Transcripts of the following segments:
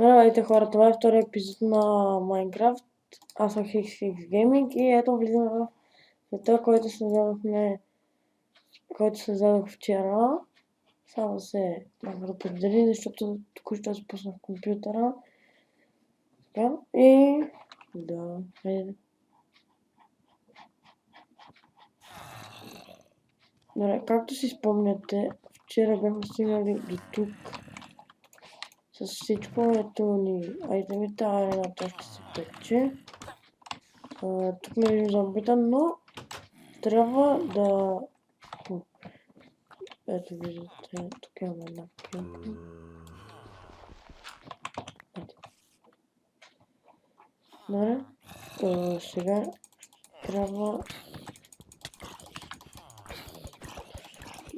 Здравейте хора, това е втория епизод на Minecraft. Аз съм XX Gaming и ето влизаме в света, който създадох вчера. Само се да поддели, защото току-що се пуснах в компютъра. Така, и да, хайде. Добре, както си спомняте, вчера бяхме стигнали до тук. С всичко, ето ни айтемите, арената ще се пече. Тук не виждам зомбита, но трябва да... Ето виждате, тук имаме една килка. Добре, сега трябва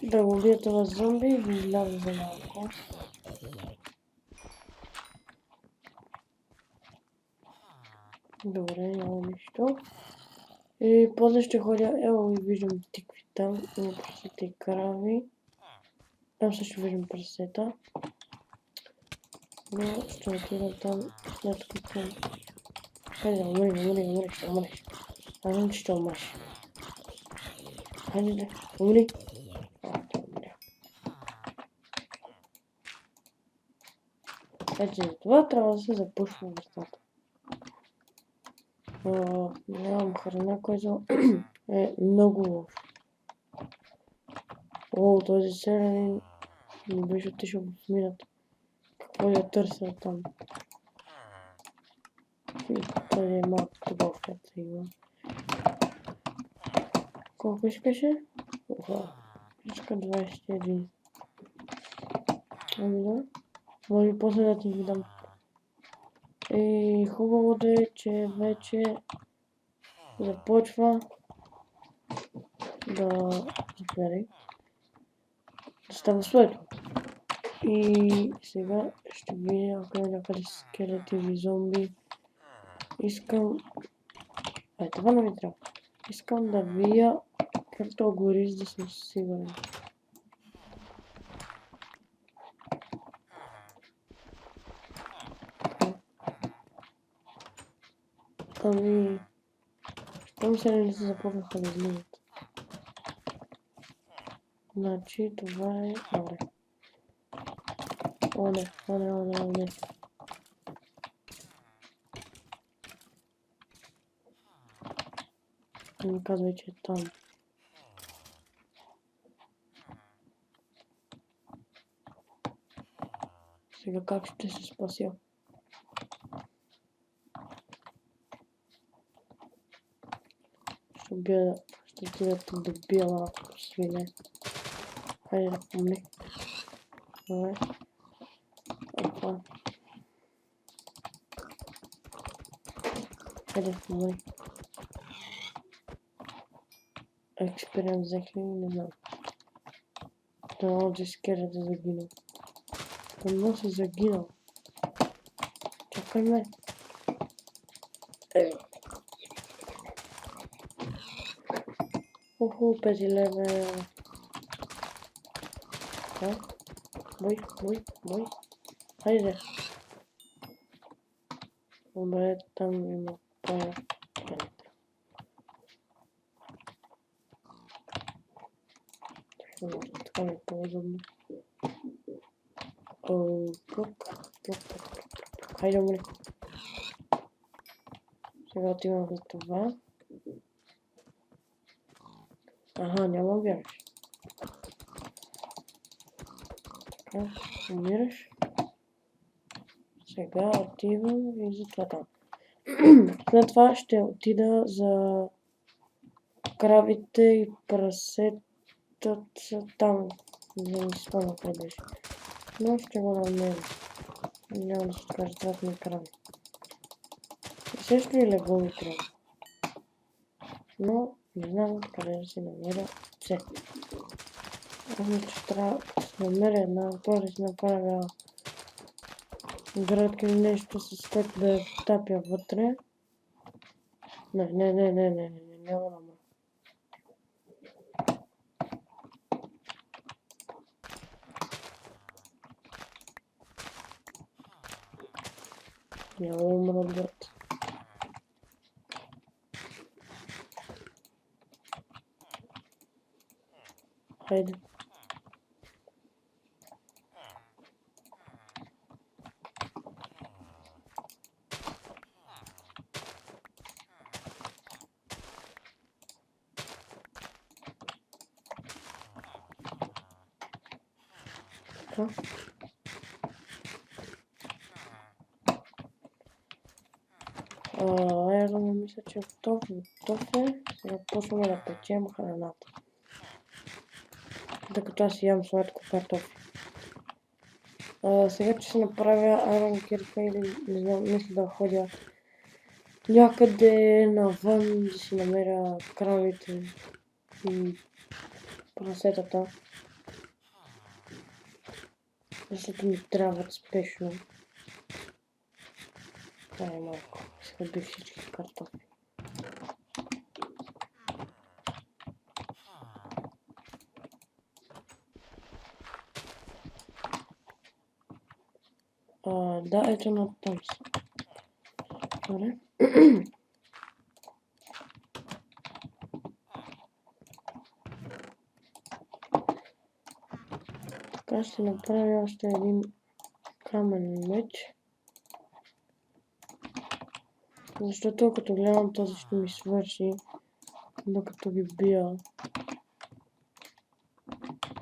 да го убия това зомби и да изляза за малко. Добре, няма нищо. И после ще ходя, ево и виждам тикви там, има прасета и крави. Там също виждам прасета. Но ще отида там след като... Хайде, умри, ще умреш. Аз знам, че ще умреш. Хайде, умри. Ето за това трябва да се запушва вратата. Нямам храна, който е много лошо. О, този селянин ми беше отишъл в мината. Какво я търся там? Този е малко тъгъв, ето има. Колко искаше? Иска 21. Ами да. Може после да ти ги дам. И хубавото е, че вече започва да става светло. И сега ще видя ако някъде скелети или зомби. Искам... това не ми трябва. Искам да видя как то гори, за да съм сигурен. Ами... Щом се не се започнаха да излизат. Значи това е... Добре. О не. Не ми казвай, че е там. Сега как ще се спася? Ще отида да бия малко свине. Хайде да помни. Добре. Опа. Хайде, помни. Експеримент взех ли? Не знам. Този скелет е загинал. Къде си загинал? Чакай ме. Уху, 5 левел. Бой. Хайде. Добре, там има пая. Така не е по-удобно. Хайде, умри. Сега отивам за това. Аха, няма бягаш. Така, умираш. Сега отивам и за това там. След това ще отида за кравите и прасетата там. Не ми спомня къде беше. Но ще го намеря. Няма да се откажа, това ми крави. Също и легови крави. Но не знам къде да се намеря все. Аз мисля, че трябва да се намеря една, да си направя градка или нещо с което да я тапя вътре. Не, няма да мога. Няма да умрат, брат. Хайде. Така. Айрон мисля, че е готов. Готов е. Сега почваме да печем храната. Докато аз ям сладко картофи. Сега че се направя айрон кирка или не знам, мисля да ходя някъде навън да си намеря кравите и прасетата. Защото ми трябват спешно. Това е малко. Изхъби всички картофи. Да, ето на там са. Добре. Така ще направя още един каменен меч. Защото като гледам този ще ми свърши, докато ги бия.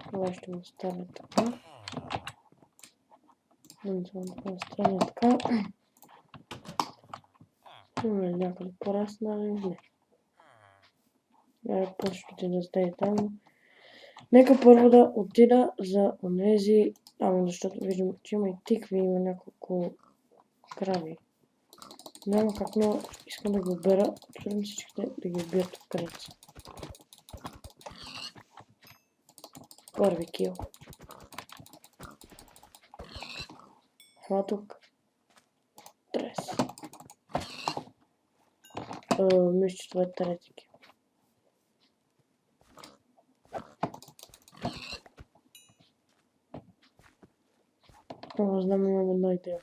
Това ще го оставя така. Това остане така. Има ли някъде пораснали? Не. Почвате да сте там. Нека първо да отида за онези, защото виждам, че има и тикви, има няколко крави. Няма как, но искам да го бера, чудим всичките да ги убият в кръц. Първи кил. Хвала тук. Трес. Мисля, че това е трети кил. Знам, имам една идея.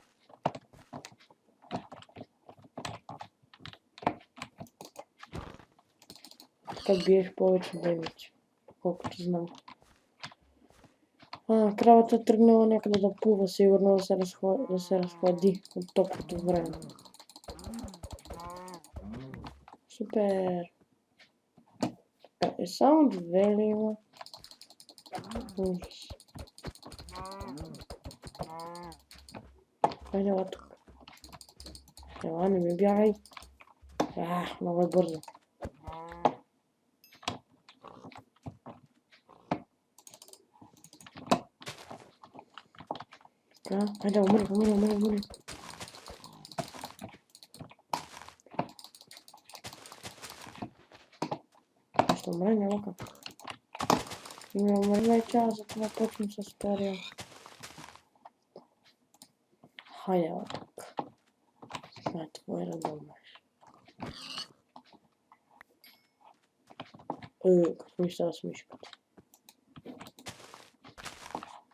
Така биеш повече демидж, колкото знам. Кравата е тръгнала някъде да плува, сигурно да се разхлади от топлото време. Супер! Е, само две ли има? Ужас. Хайде, ела тук. Ела, не ми бягай. Много е бързо. Така, хайде, умри. Ще умре, няма как. Не умре вече, затова почвам с втория. Хайде, ела тук. След това е да умреш. Какво ми става с мишката?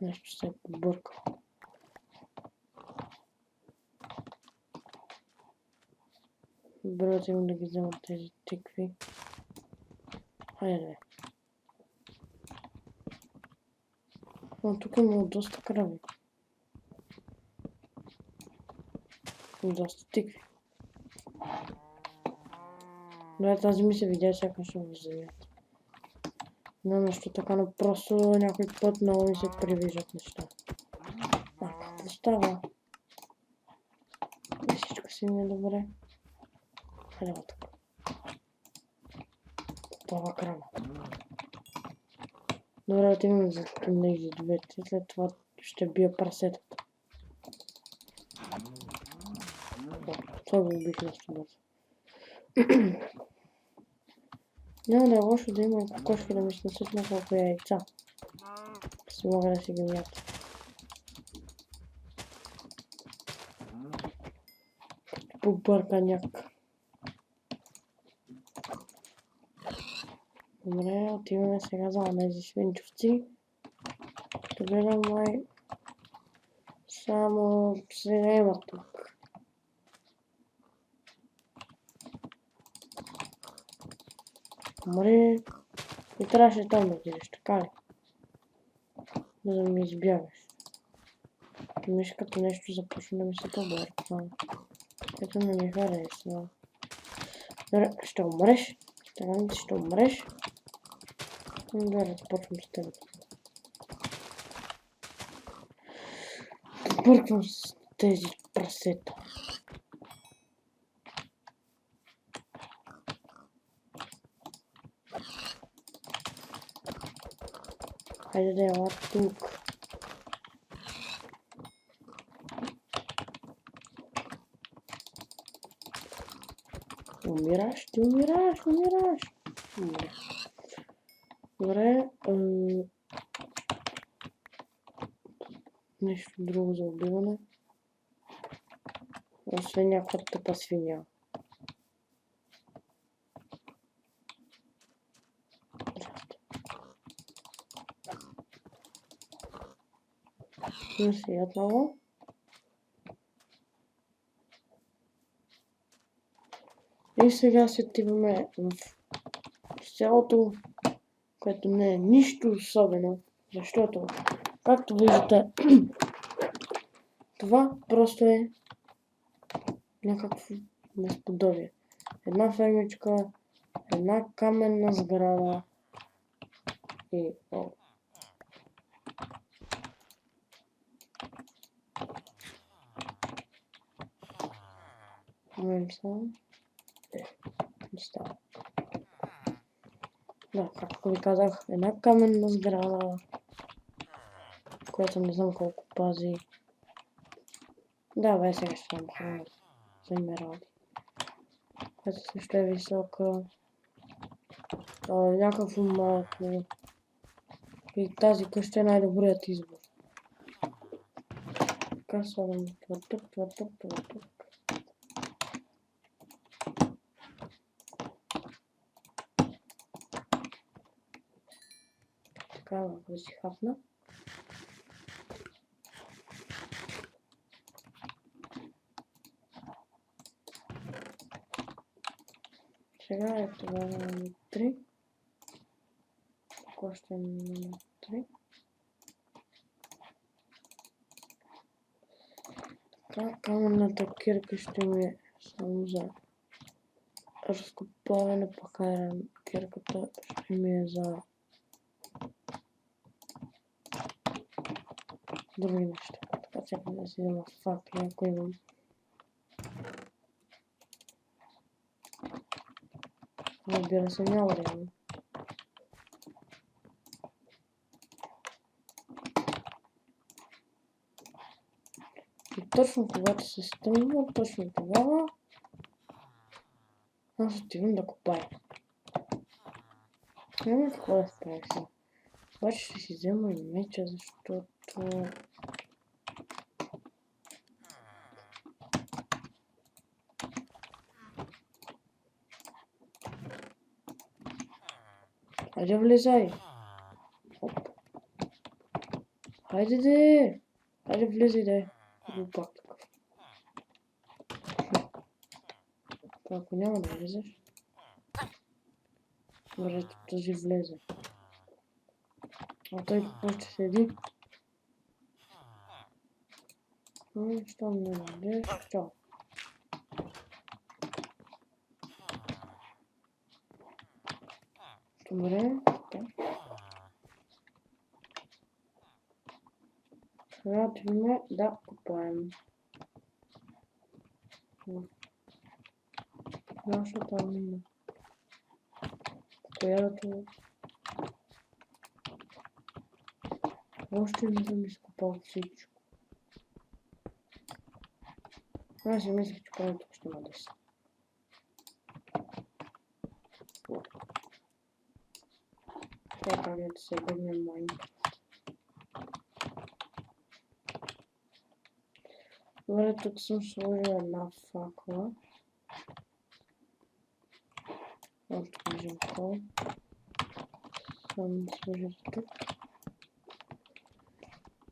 Нещо се е побъркало. Добре, отивам да ги взема тези тикви. Хайде. Тук има доста крави. Доста тикви. Добре, тази ми се видя, сякаш ще го вземят. Но нещо така, но просто някой път много ми се привиждат неща. Какво става? И всичко си ми е добре. Хайде тук. Това крана. Добре, отивам за тези двете. След това ще бия прасетата. Това го убих нещо бързо. Няма да е лошо да има кокошки да ми снесат няколко яйца. Си мога да си ги мята. Побърканяк. Добре, отиваме сега за онези свинчовци. Като гледам май само се има тук. Умри. И трябваше там да отидеш, така ли? За да ми избягаш. Мишката нещо започна да ми се побърква. Ето не ми харесва. Ще умреш. Ще умреш. Да, започвам с теб. Бърквам с тези прасета. Хайде да ела тук. Умираш, ти умираш. Добре. Нещо друго за убиване. Освен някаква тъпа свиня. Не се яднало. И сега се отиваме в селото, което не е нищо особено, защото, както виждате, това просто е някакво безподобие. Една фермичка, една каменна сграда и да, както ви казах, една каменна сграда, която не знам колко пази. Да, бе, сега ще съм храна за емералди. Която също е висока. Някакво малко. И тази къща е най-добрият избор. Така слагам това тук. Така, да си хапна. Сега е това номер 3. Тук още е номер 3. Така, каменната кирка ще ми е само за разкопаване, пък кирката ще ми е за други неща. Така чакам да си взема факли, ако имам. Разбира се, няма да имам. И точно когато се стъмва, точно тогава аз отивам да копая. Няма какво да справя сега. Обаче ще си взема и меча, защото... Хайде влезай! Оп. Хайде де! Хайде влезай де! Глупак такъв. Ако няма да влезеш... Добре, този влезе. А той какво ще седи? Що не влезеш? Що? Добре. Сега отиваме да купаем. Нашата мина. Която... Още не съм изкупал всичко. Аз си мислех, че поне тук ще има 10. Сега как да се бъднем Майнкрафт. Добре, тук съм сложил една факла. Още кажем кол. Съм сложил тук.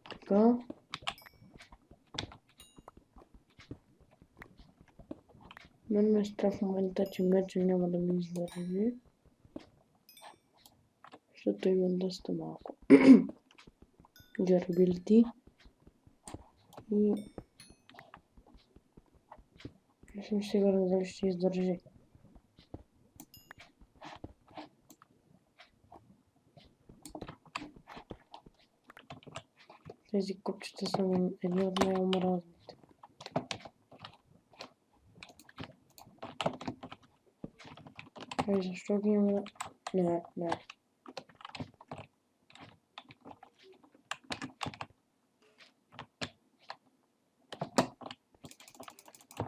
Така. Мен ме страх в момента, че меча няма да ми издържи. защото има доста малко durability и не съм сигурен дали ще издържи. Тези купчета са едни от най-омразните. Ай, защо ги има? Не.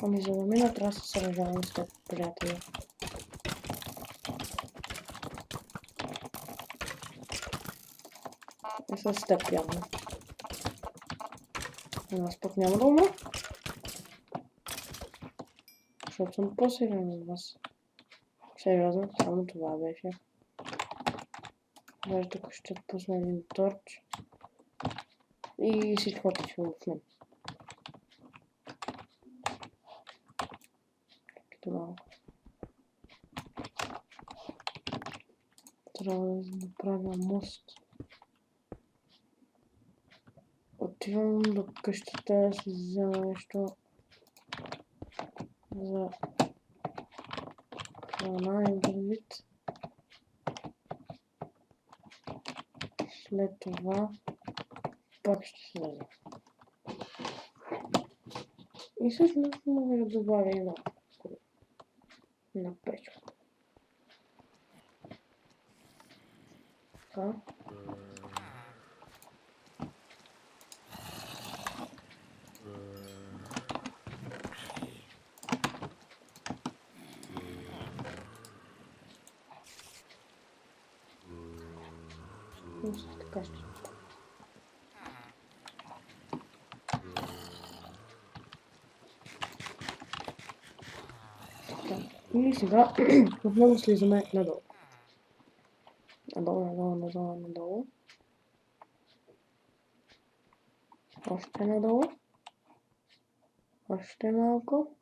Ами за да мина трябва да се сражавам с теб, приятели. И с теб явно. Аз пък няма да умра. Защото съм по-силен от вас. Сериозно, само това беше. Даже тук ще пусна един торч. И всичко отича в мен. Това. Трябва да направя мост. Отивам до къщата да си взема нещо за храна и предвид. След това пак ще се даде. И всъщност мога да добавя и на печка. Така. Така ще. И сега отново слизаме надолу. Надолу. Още надолу. Още малко.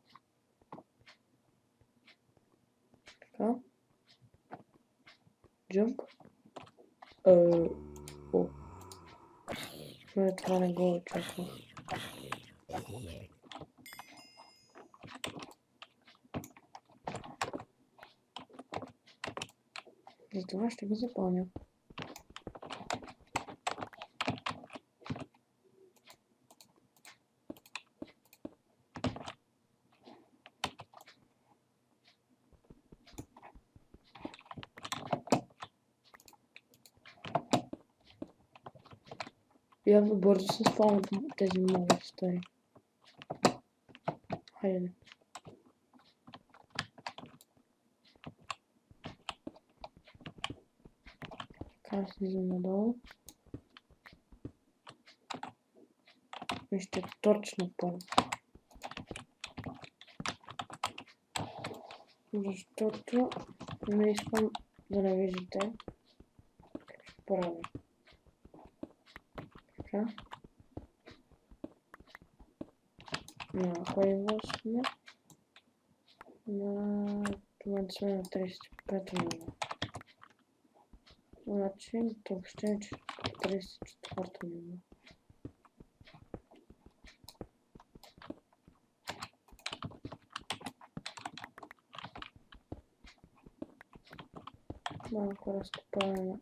Така. Jump. Това не го очаквах. Затова ще го запомня. Явно бързо се спомнят тези много стари. Хайде. Така слизам надолу. И ще точно първо. Защото не искам да не виждате как ще правя. Така. На кой ниво сме? В момента сме на 35 ниво. Значи тук ще е 34 ниво. Малко разкопаваме.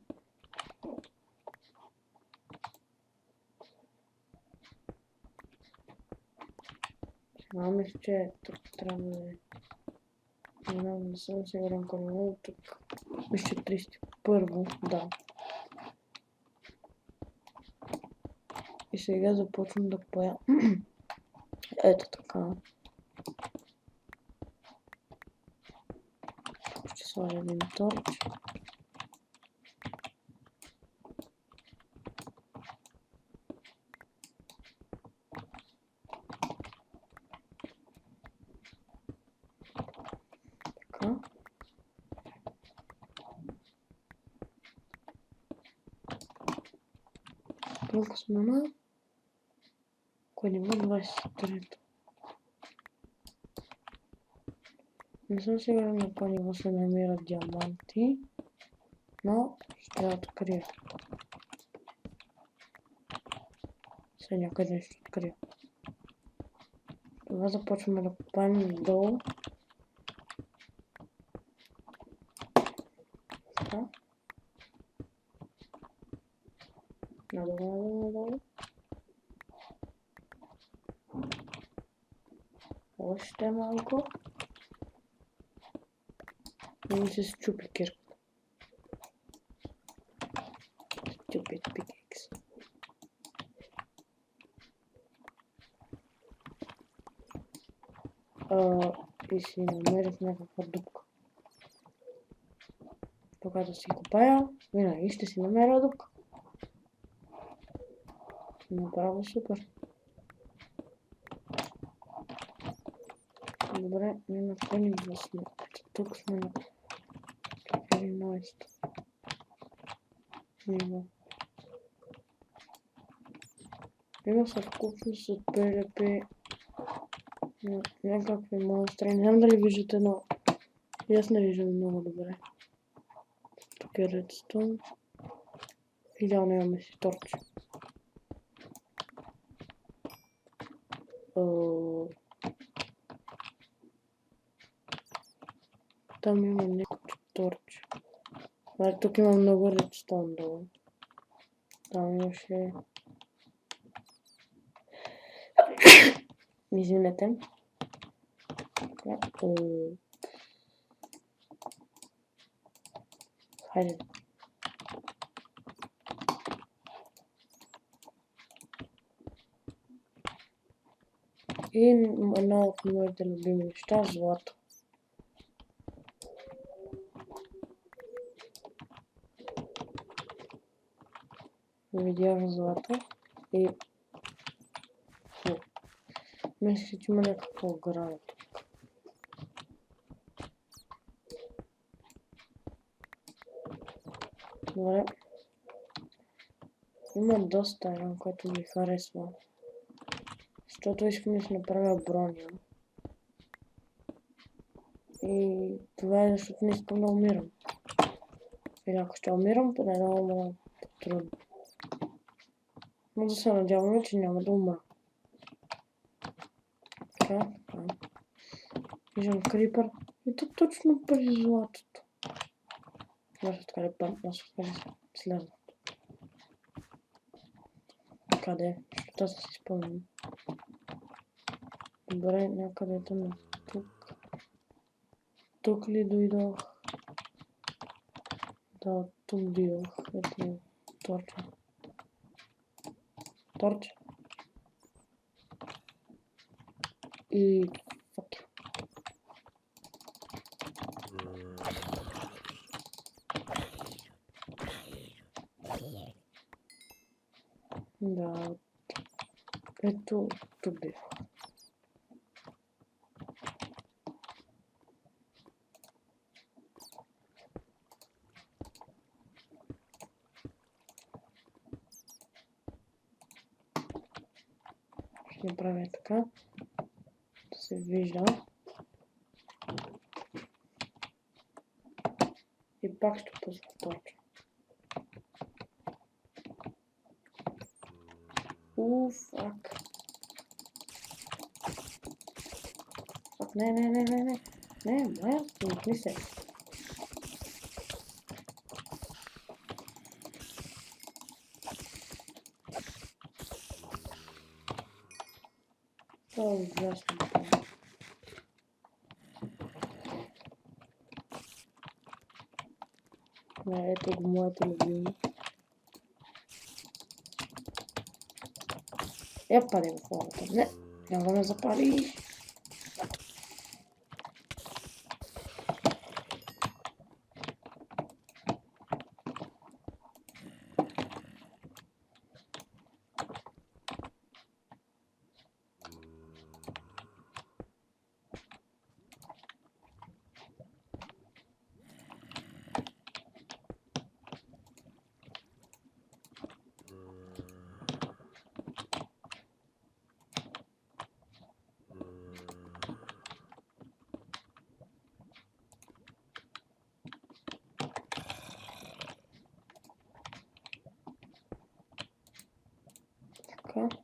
Сега мисля, че тук трябва да е. Не съм сигурен къде е тук. Мисля, 31, да. И сега започвам да поя. Ето така. Ще сложа един торч. Така. Тук сме на кой ниво 23. Не съм сигурен на кой ниво се намират диаманти, Но ще трябва да открия. Сега някъде нещо открия. Това започваме да копаем долу. Така. Надолу. Още малко. И ми се счупи кирката. Stupid pickaxe. И си намерих някаква дупка. Когато си копая, винаги ще си намеря дупка. Направо супер. Добре, не на какво ниво сме. Тук сме на 14 ниво. Има съвкупност от ПВП. Някакви монстри. Не знам дали виждате, но и аз не виждам много добре. Тук е редстоун. Идеално имаме си торч. Там има някакъв торч. Тук има много редстоун долу. Там имаше... Извинете. Хайде. И едно от моите любими неща – злато. Видях злато и... Мисля, че има някаква ограда тук. Добре. Има доста айрон, което ми харесва. Защото искам да си направя броня. И това е защото не искам да умирам. Или ако ще умирам, поне да умря по-трудно. Но да се надяваме, че няма да умра. Така. Виждам крипър. И то точно преди златото. Може да крипър, може да слезнат. Къде? Защото аз си спомням. Добре, някъде там е тук. Тук ли дойдох? Да, тук дойдох. Ето торча. Торча. И... Да. Ето тук бях. Ще направя така. Да се вижда. И пак ще пусна торча. Фак. Фак, не. Не, моя, не се. Това е ужасно. Не, ето го моето любимо. Паде в лавата. Не, няма да ме запали. Така.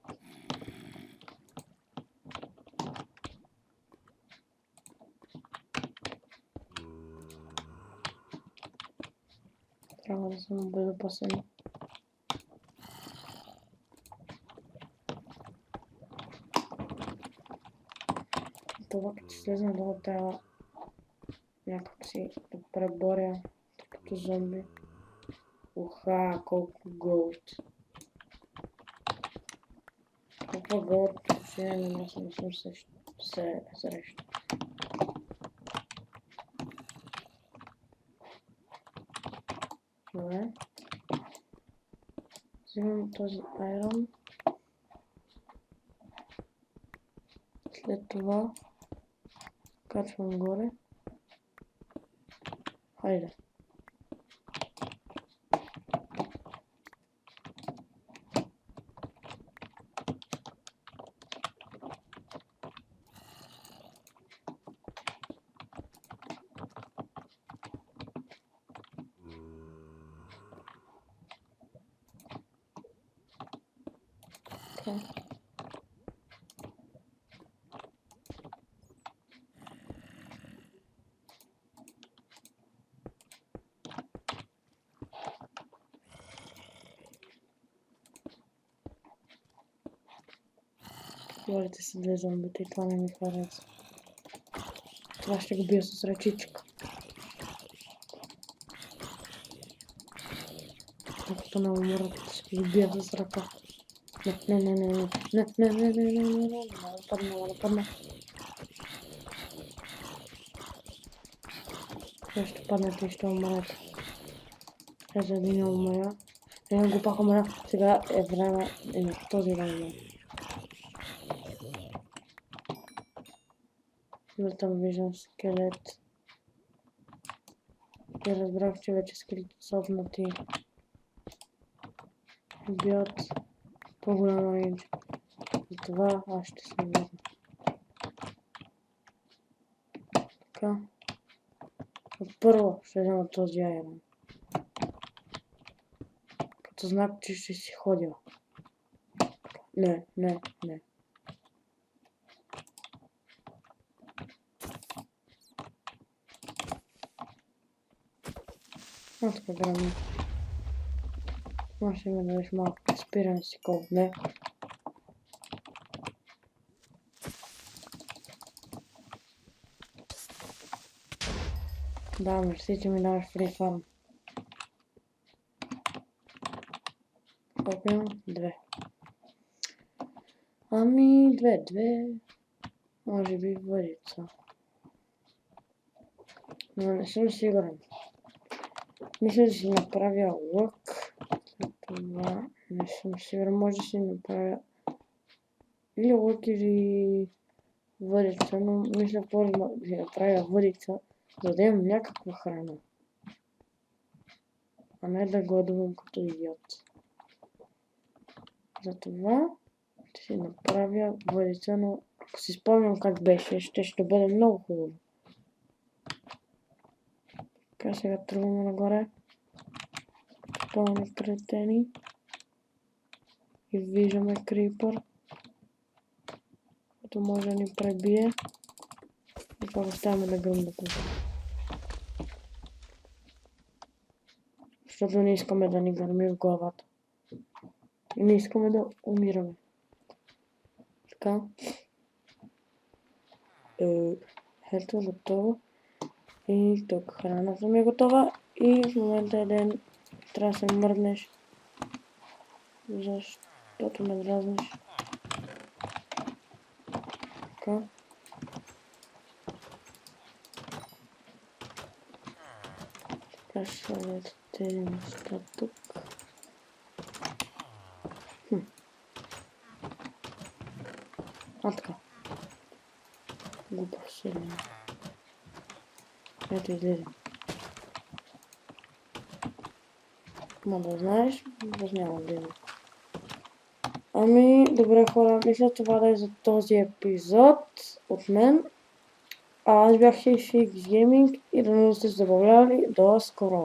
Трябва да съм безопасен. Това като слезна долу трябва някак си да преборя като зомби. Уха, колко голд. Колко голд, че не съм се срещу. Добре. Взимам този айрон. След това качвам горе. Хайде. Така. Говорите се две зомбите и това не ми харесва. Това ще го бия с ръчичка. Докато не умрат, ще го бия с ръка. Не падна. Те ще паднете и ще умрете. Тези един умря. Един го пак умря. Сега е време и на този да умря. Там виждам скелет. И разбрах, че вече скелети са обнати. Бият по-голяма рейндж. Затова аз ще се върна. Така. Първо ще взема този айрон. Като знак, че ще си ходя. Не. Така грами. Може ми да дадеш малко спиране си кол, не? Да, мерси, че ми даваш фри фарм. Колко имам? 2. Ами, 2. Може би въдица. Но не съм сигурен. Мисля да си направя лък. Това не съм сигурен. Може да си направя или лък или въдица, но мисля по да си направя въдица, за да имам някаква храна. А не да гладувам като идиот. Затова ще си направя въдица, но ако си спомням как беше, ще бъде много хубаво. Така, сега тръгваме нагоре. Пълни кретени. И виждаме крипър, който може да ни пребие. И това оставяме да гръмда тук. Защото не искаме да ни гърми в главата. И не искаме да умираме. Така. Ето, готово. И тук храната ми е готова. И в момента е ден. Трябва да се мръднеш. Защото ме дразниш. Така. Така ще слагат тези неща тук. Така. Глупав силен. Ето излиза. Ма да знаеш, няма да има. Ами, добре хора, мисля това да е за този епизод от мен. Аз бях HX Gaming и да не сте забавлявали. До скоро!